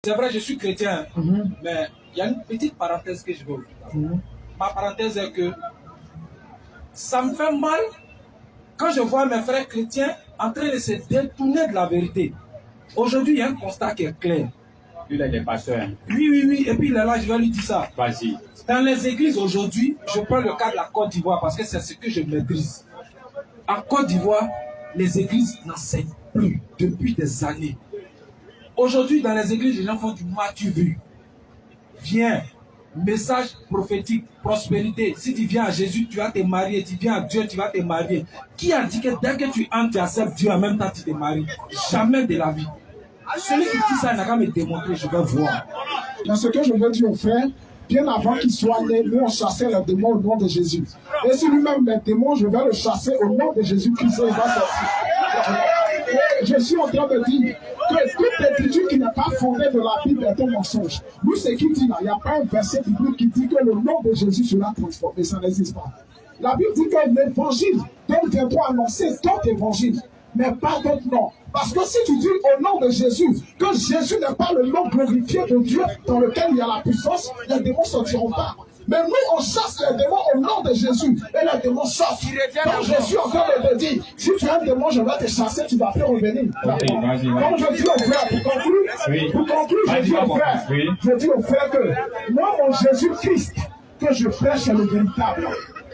C'est vrai, je suis chrétien, mais il y a une petite parenthèse que je veux ouvrir. Ma parenthèse est que ça me fait mal quand je vois mes frères chrétiens en train de se détourner de la vérité. Aujourd'hui, il y a un constat qui est clair. Il est des pasteurs. Oui. Et puis là, je vais lui dire ça. Vas-y. Dans les églises aujourd'hui, je prends le cas de la Côte d'Ivoire parce que c'est ce que je maîtrise. En Côte d'Ivoire, les églises n'enseignent plus depuis des années. Aujourd'hui, dans les églises, les gens font du m'as-tu vu. Viens, message prophétique, prospérité. Si tu viens à Jésus, tu vas te marier. Tu viens à Dieu, tu vas te marier. Qui a dit que dès que tu entres, tu acceptes Dieu en même temps, tu te maries? Jamais de la vie. Celui qui dit ça n'a qu'à me démontrer, je vais voir. Dans ce que je veux dire aux frères, bien avant qu'il soit né, nous on chassait les démons au nom de Jésus. Et si lui-même les démons, je vais le chasser au nom de Jésus-Christ et il va sortir. Et je suis en train de dire que toute écriture qui n'est pas fondée de la Bible est un mensonge. Nous, ce qu'il dit là, il n'y a pas un verset biblique qui dit que le nom de Jésus sera transformé. Ça n'existe pas. La Bible dit que l'évangile donc viendra annoncer d'autres évangiles, mais pas d'autres noms. Parce que si tu dis au nom de Jésus, que Jésus n'est pas le nom glorifié de Dieu dans lequel il y a la puissance, les démons ne sortiront pas. Mais nous, on chasse les démons au nom de Jésus et les démons sortent. Donc je suis en train de te dire, si tu as un démon, je vais te chasser, tu vas faire revenir. Donc je dis aux frères, pour conclure, je dis aux frères que moi, mon Jésus-Christ, que je prêche est le véritable.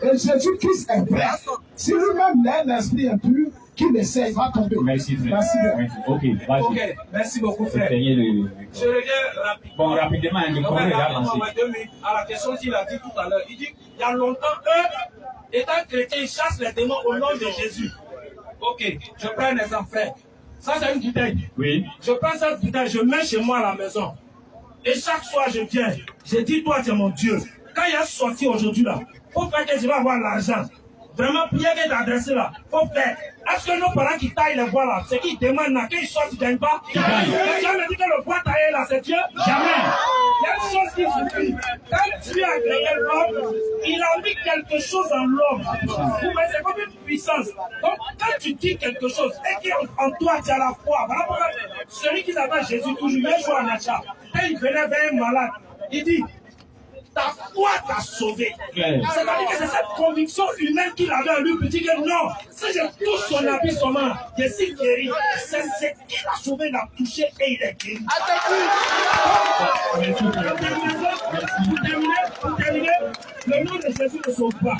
Et Jésus-Christ est vrai. Si lui-même est un esprit impur, qu'il essaie, il va tomber. Merci, frère. Merci. Ok, vas-y. Ok, merci beaucoup, frère. Je reviens rapidement. Bon, rapidement, le premier est avancé. À la question qu'il a dit tout à l'heure, il dit il y a longtemps, eux, étant chrétiens, ils chassent les démons au nom de Jésus. Ok, je prends un exemple, frère. Ça, c'est une bouteille. Oui. Je prends cette bouteille, je mets chez moi à la maison. Et chaque soir, je viens. Je dis, toi, tu es mon Dieu. Quand il y a sorti aujourd'hui, là, il faut faire que je vais avoir l'argent. Vraiment, prière que d'adresser là, faut faire. Est-ce que nos parents qui taillent les bois là, c'est qu'ils demandent là, qu'ils sortent, ils ne gagnent pas? Jamais. Jamais dit que le bois taillé là, c'est Dieu? Jamais. Il y a une chose qui suffit. Quand Dieu a créé l'homme, il a mis quelque chose en l'homme. Mais c'est comme une puissance. Donc, quand tu dis quelque chose et qu'en toi tu as la foi, voilà pourquoi celui qui s'appelle Jésus, toujours, il est joué en achat. Quand il venait vers un malade, il dit, ta foi t'a sauvé. C'est-à-dire que c'est cette conviction humaine qu'il avait en lui pour dire que non, si je touche son habit seulement, je suis guéri. C'est ce qu'il a sauvé, il a touché et il est guéri. Pour terminer, le nom de Jésus ne sauve pas.